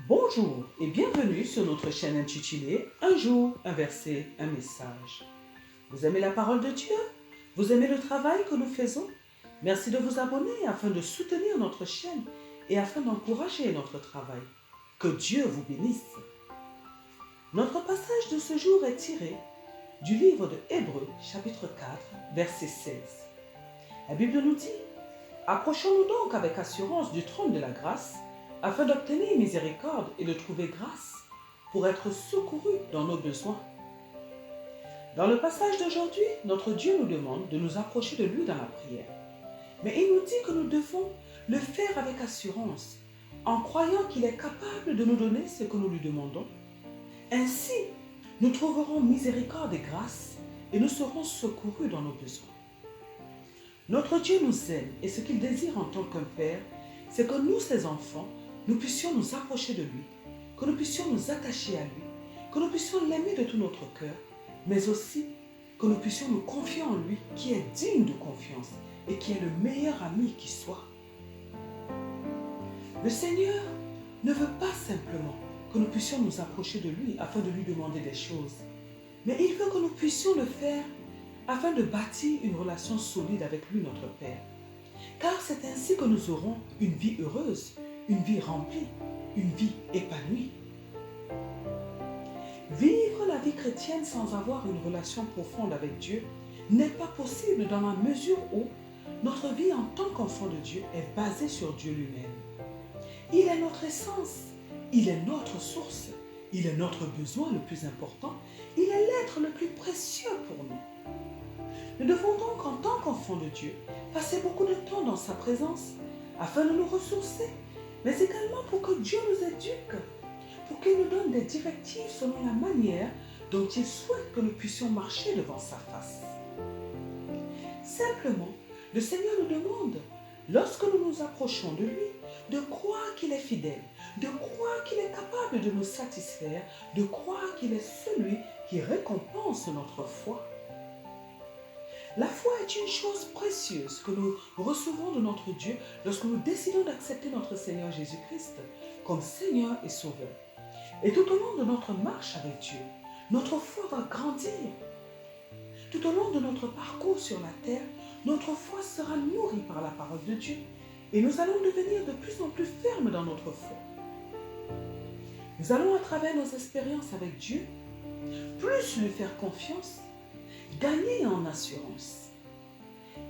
Bonjour et bienvenue sur notre chaîne intitulée Un jour, un verset, un message. Vous aimez la parole de Dieu? Vous aimez le travail que nous faisons? Merci de vous abonner afin de soutenir notre chaîne et afin d'encourager notre travail. Que Dieu vous bénisse. Notre passage de ce jour est tiré du livre de Hébreux, chapitre 4, verset 16. La Bible nous dit: approchons-nous donc avec assurance du trône de la grâce, afin d'obtenir miséricorde et de trouver grâce pour être secourus dans nos besoins. Dans le passage d'aujourd'hui, notre Dieu nous demande de nous approcher de lui dans la prière. Mais il nous dit que nous devons le faire avec assurance, en croyant qu'il est capable de nous donner ce que nous lui demandons. Ainsi, nous trouverons miséricorde et grâce et nous serons secourus dans nos besoins. Notre Dieu nous aime et ce qu'il désire en tant qu'un Père, c'est que nous, ses enfants, nous puissions nous approcher de lui, que nous puissions nous attacher à lui, que nous puissions l'aimer de tout notre cœur, mais aussi que nous puissions nous confier en lui qui est digne de confiance et qui est le meilleur ami qui soit. Le Seigneur ne veut pas simplement que nous puissions nous approcher de lui afin de lui demander des choses, mais il veut que nous puissions le faire afin de bâtir une relation solide avec lui, notre Père. Car c'est ainsi que nous aurons une vie heureuse, une vie remplie, une vie épanouie. Vivre la vie chrétienne sans avoir une relation profonde avec Dieu n'est pas possible dans la mesure où notre vie en tant qu'enfant de Dieu est basée sur Dieu lui-même. Il est notre essence, il est notre source, il est notre besoin le plus important, il est l'être le plus précieux pour nous. Nous devons donc, en tant qu'enfants de Dieu, passer beaucoup de temps dans sa présence afin de nous ressourcer, mais également pour que Dieu nous éduque, pour qu'il nous donne des directives selon la manière dont il souhaite que nous puissions marcher devant sa face. Simplement, le Seigneur nous demande, lorsque nous nous approchons de lui, de croire qu'il est fidèle, de croire qu'il est capable de nous satisfaire, de croire qu'il est celui qui récompense notre foi. La foi est une chose précieuse que nous recevons de notre Dieu lorsque nous décidons d'accepter notre Seigneur Jésus-Christ comme Seigneur et Sauveur. Et tout au long de notre marche avec Dieu, notre foi va grandir. Tout au long de notre parcours sur la terre, notre foi sera nourrie par la parole de Dieu et nous allons devenir de plus en plus fermes dans notre foi. Nous allons, à travers nos expériences avec Dieu, plus lui faire confiance, gagner en assurance.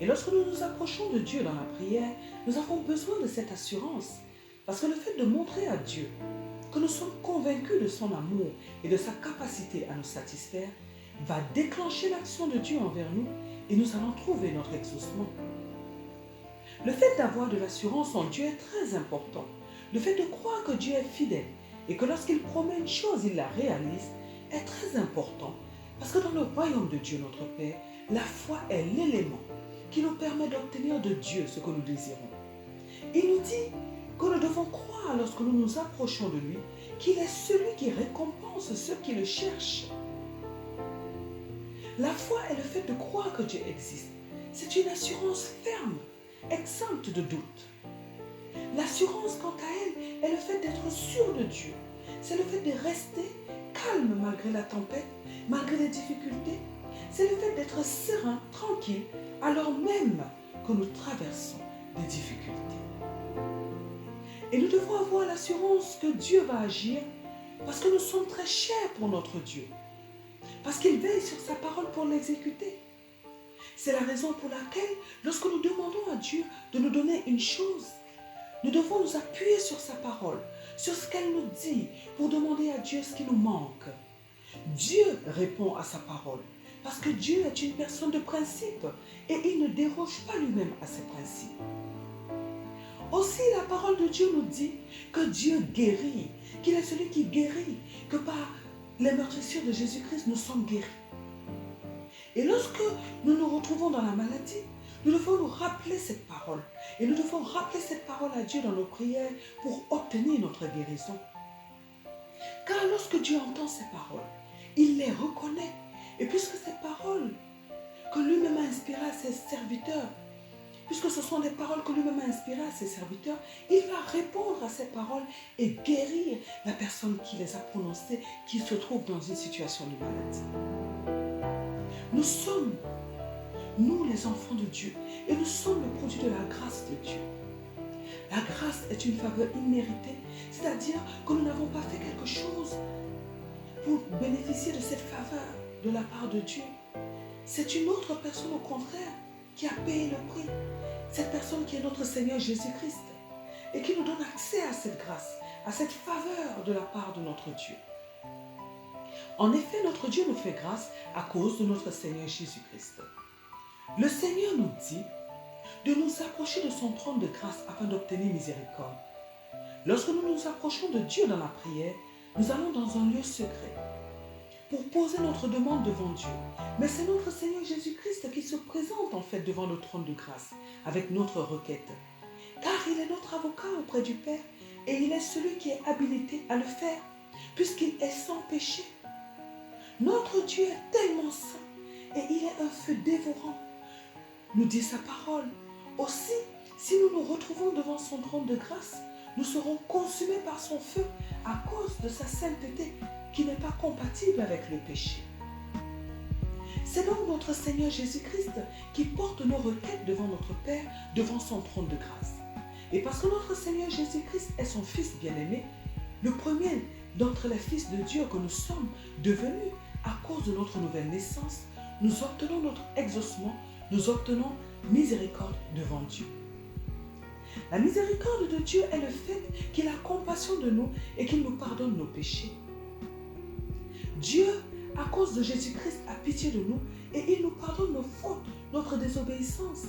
Et lorsque nous nous approchons de Dieu dans la prière, nous avons besoin de cette assurance parce que le fait de montrer à Dieu que nous sommes convaincus de son amour et de sa capacité à nous satisfaire va déclencher l'action de Dieu envers nous et nous allons trouver notre exaucement. Le fait d'avoir de l'assurance en Dieu est très important. Le fait de croire que Dieu est fidèle et que lorsqu'il promet une chose, il la réalise est très important. Parce que dans le royaume de Dieu, notre Père, la foi est l'élément qui nous permet d'obtenir de Dieu ce que nous désirons. Il nous dit que nous devons croire lorsque nous nous approchons de lui qu'il est celui qui récompense ceux qui le cherchent. La foi est le fait de croire que Dieu existe. C'est une assurance ferme, exempte de doute. L'assurance, quant à elle, est le fait d'être sûr de Dieu. C'est le fait de rester calme malgré la tempête, malgré les difficultés. C'est le fait d'être serein, tranquille, alors même que nous traversons des difficultés. Et nous devons avoir l'assurance que Dieu va agir parce que nous sommes très chers pour notre Dieu. Parce qu'il veille sur sa parole pour l'exécuter. C'est la raison pour laquelle, lorsque nous demandons à Dieu de nous donner une chose, nous devons nous appuyer sur sa parole, sur ce qu'elle nous dit, pour demander à Dieu ce qui nous manque. Dieu répond à sa parole, parce que Dieu est une personne de principe et il ne déroge pas lui-même à ses principes. Aussi, la parole de Dieu nous dit que Dieu guérit, qu'il est celui qui guérit, que par les meurtrissures de Jésus-Christ, nous sommes guéris. Et lorsque nous nous retrouvons dans la maladie, nous devons nous rappeler cette parole. Et nous devons rappeler cette parole à Dieu dans nos prières pour obtenir notre guérison. Car lorsque Dieu entend ces paroles, il les reconnaît. Et puisque ces paroles que lui-même a inspirées à ses serviteurs, puisque ce sont des paroles que lui-même a inspirées à ses serviteurs, il va répondre à ces paroles et guérir la personne qui les a prononcées, qui se trouve dans une situation de maladie. Nous sommes, nous les enfants de Dieu, et nous sommes le produit de la grâce de Dieu. La grâce est une faveur imméritée, c'est-à-dire que nous n'avons pas fait quelque chose pour bénéficier de cette faveur de la part de Dieu. C'est une autre personne au contraire qui a payé le prix. Cette personne qui est notre Seigneur Jésus-Christ et qui nous donne accès à cette grâce, à cette faveur de la part de notre Dieu. En effet, notre Dieu nous fait grâce à cause de notre Seigneur Jésus-Christ. Le Seigneur nous dit de nous approcher de son trône de grâce afin d'obtenir miséricorde. Lorsque nous nous approchons de Dieu dans la prière, nous allons dans un lieu secret pour poser notre demande devant Dieu. Mais c'est notre Seigneur Jésus-Christ qui se présente en fait devant le trône de grâce avec notre requête. Car il est notre avocat auprès du Père et il est celui qui est habilité à le faire puisqu'il est sans péché. Notre Dieu est tellement saint et il est un feu dévorant, nous dit sa parole. Aussi, si nous nous retrouvons devant son trône de grâce, nous serons consumés par son feu à cause de sa sainteté qui n'est pas compatible avec le péché. C'est donc notre Seigneur Jésus-Christ qui porte nos requêtes devant notre Père, devant son trône de grâce. Et parce que notre Seigneur Jésus-Christ est son Fils bien-aimé, le premier d'entre les fils de Dieu que nous sommes devenus à cause de notre nouvelle naissance, nous obtenons notre exaucement, nous obtenons miséricorde devant Dieu. La miséricorde de Dieu est le fait qu'il a compassion de nous et qu'il nous pardonne nos péchés. Dieu, à cause de Jésus-Christ, a pitié de nous et il nous pardonne nos fautes, notre désobéissance.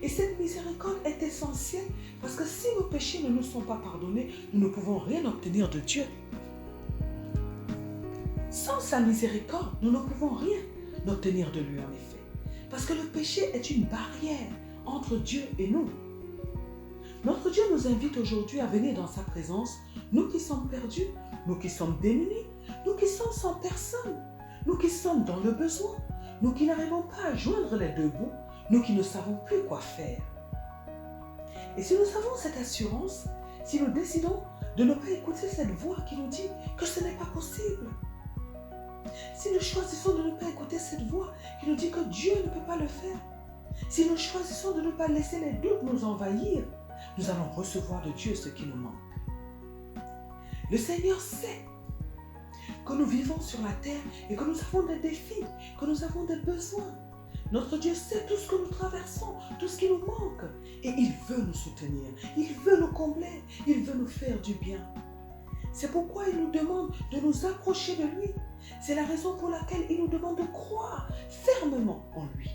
Et cette miséricorde est essentielle parce que si nos péchés ne nous sont pas pardonnés, nous ne pouvons rien obtenir de Dieu. Sans sa miséricorde, nous ne pouvons rien obtenir de lui en effet. Parce que le péché est une barrière entre Dieu et nous. Notre Dieu nous invite aujourd'hui à venir dans sa présence, nous qui sommes perdus, nous qui sommes démunis, nous qui sommes sans personne, nous qui sommes dans le besoin, nous qui n'arrivons pas à joindre les deux bouts, nous qui ne savons plus quoi faire. Et si nous avons cette assurance, si nous décidons de ne pas écouter cette voix qui nous dit que ce n'est pas possible, si nous choisissons de ne pas écouter cette voix qui nous dit que Dieu ne peut pas le faire, si nous choisissons de ne pas laisser les doutes nous envahir, nous allons recevoir de Dieu ce qui nous manque. Le Seigneur sait que nous vivons sur la terre et que nous avons des défis, que nous avons des besoins. Notre Dieu sait tout ce que nous traversons, tout ce qui nous manque. Et il veut nous soutenir, il veut nous combler, il veut nous faire du bien. C'est pourquoi il nous demande de nous approcher de lui. C'est la raison pour laquelle il nous demande de croire fermement en lui.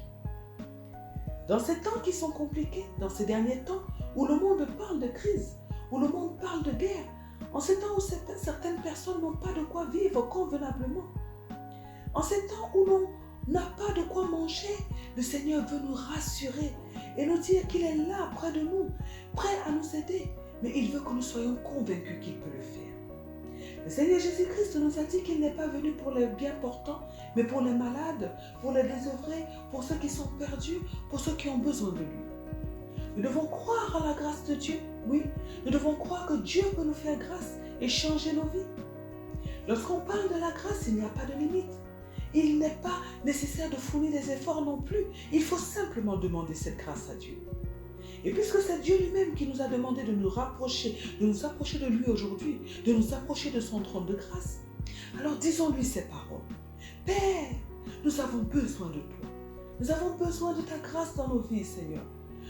Dans ces temps qui sont compliqués, dans ces derniers temps où le monde parle de crise, où le monde parle de guerre, en ces temps où certaines personnes n'ont pas de quoi vivre convenablement, en ces temps où l'on n'a pas de quoi manger, le Seigneur veut nous rassurer et nous dire qu'il est là près de nous, prêt à nous aider, mais il veut que nous soyons convaincus qu'il peut le faire. Le Seigneur Jésus-Christ nous a dit qu'il n'est pas venu pour les bien portants, mais pour les malades, pour les désœuvrés, pour ceux qui sont perdus, pour ceux qui ont besoin de lui. Nous devons croire à la grâce de Dieu, oui. Nous devons croire que Dieu peut nous faire grâce et changer nos vies. Lorsqu'on parle de la grâce, il n'y a pas de limite. Il n'est pas nécessaire de fournir des efforts non plus. Il faut simplement demander cette grâce à Dieu. Et puisque c'est Dieu lui-même qui nous a demandé de nous approcher de lui aujourd'hui, de nous approcher de son trône de grâce, alors disons-lui ces paroles. Père, nous avons besoin de toi. Nous avons besoin de ta grâce dans nos vies, Seigneur.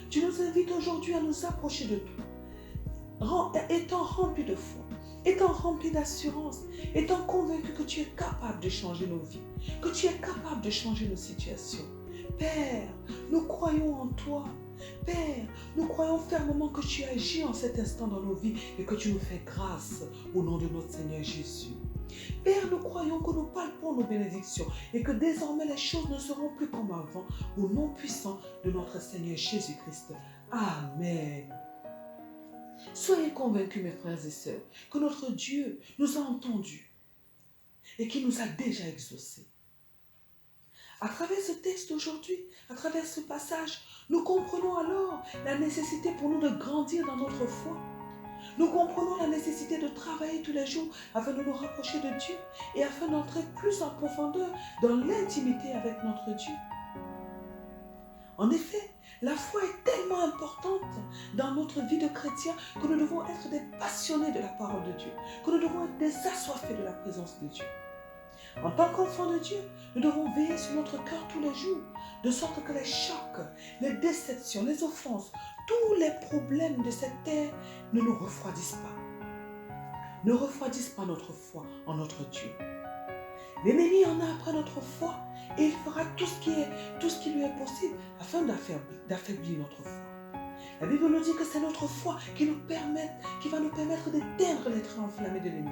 Tu nous invites aujourd'hui à nous approcher de toi, étant remplis de foi, étant remplis d'assurance, étant convaincus que tu es capable de changer nos vies, que tu es capable de changer nos situations. Père, nous croyons en toi. Père, nous croyons fermement que tu agis en cet instant dans nos vies et que tu nous fais grâce au nom de notre Seigneur Jésus. Père, nous croyons que nous palpons nos bénédictions et que désormais les choses ne seront plus comme avant au nom puissant de notre Seigneur Jésus-Christ. Amen. Soyez convaincus, mes frères et sœurs, que notre Dieu nous a entendus et qu'il nous a déjà exaucés. À travers ce texte aujourd'hui, à travers ce passage, nous comprenons alors la nécessité pour nous de grandir dans notre foi. Nous comprenons la nécessité de travailler tous les jours afin de nous rapprocher de Dieu et afin d'entrer plus en profondeur dans l'intimité avec notre Dieu. En effet, la foi est tellement importante dans notre vie de chrétien que nous devons être des passionnés de la parole de Dieu, que nous devons être des assoiffés de la présence de Dieu. En tant qu'enfants de Dieu, nous devons veiller sur notre cœur tous les jours, de sorte que les chocs, les déceptions, les offenses, tous les problèmes de cette terre ne nous refroidissent pas. Ne refroidissent pas notre foi en notre Dieu. L'ennemi en a après notre foi et il fera tout ce qui lui est possible afin d'affaiblir notre foi. La Bible nous dit que c'est notre foi qui va nous permettre d'éteindre les traits enflammés de l'ennemi.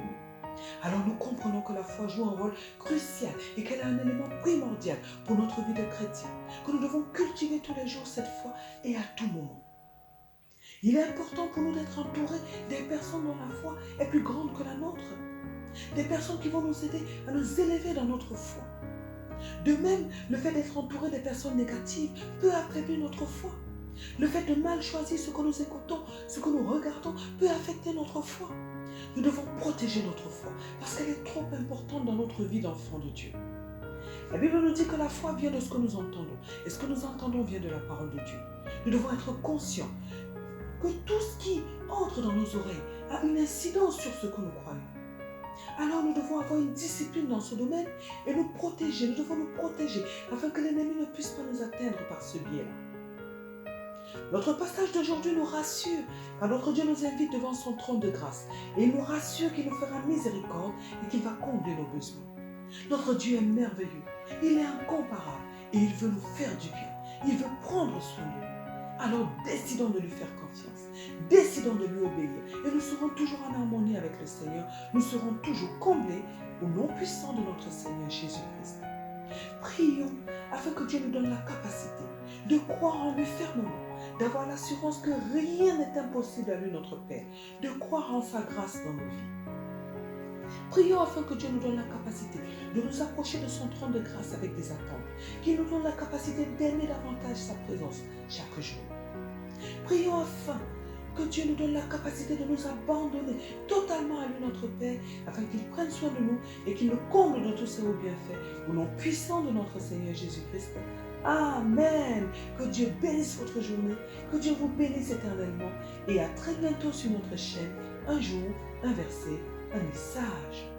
Alors nous comprenons que la foi joue un rôle crucial et qu'elle est un élément primordial pour notre vie de chrétien, que nous devons cultiver tous les jours cette foi et à tout moment. Il est important pour nous d'être entourés des personnes dont la foi est plus grande que la nôtre, des personnes qui vont nous aider à nous élever dans notre foi. De même, le fait d'être entouré des personnes négatives peut affaiblir notre foi. Le fait de mal choisir ce que nous écoutons, ce que nous regardons, peut affecter notre foi. Nous devons protéger notre foi parce qu'elle est trop importante dans notre vie d'enfant de Dieu. La Bible nous dit que la foi vient de ce que nous entendons et ce que nous entendons vient de la parole de Dieu. Nous devons être conscients que tout ce qui entre dans nos oreilles a une incidence sur ce que nous croyons. Alors nous devons avoir une discipline dans ce domaine et nous protéger. Nous devons nous protéger afin que l'ennemi ne puisse pas nous atteindre par ce biais-là. Notre passage d'aujourd'hui nous rassure car notre Dieu nous invite devant son trône de grâce et il nous rassure qu'il nous fera miséricorde et qu'il va combler nos besoins. Notre Dieu est merveilleux, il est incomparable et il veut nous faire du bien, il veut prendre soin de nous. Alors décidons de lui faire confiance, décidons de lui obéir et nous serons toujours en harmonie avec le Seigneur, nous serons toujours comblés au nom puissant de notre Seigneur Jésus-Christ. Prions afin que Dieu nous donne la capacité de croire en lui fermement, d'avoir l'assurance que rien n'est impossible à lui notre Père, de croire en sa grâce dans nos vies. Prions afin que Dieu nous donne la capacité de nous approcher de son trône de grâce avec des attentes, qu'il nous donne la capacité d'aimer davantage sa présence chaque jour. Prions afin que Dieu nous donne la capacité de nous abandonner totalement à lui notre Père, afin qu'il prenne soin de nous et qu'il nous comble de tous ses hauts bienfaits, au nom puissant de notre Seigneur Jésus-Christ. Amen. Que Dieu bénisse votre journée, que Dieu vous bénisse éternellement et à très bientôt sur notre chaîne. Un jour, un verset, un message.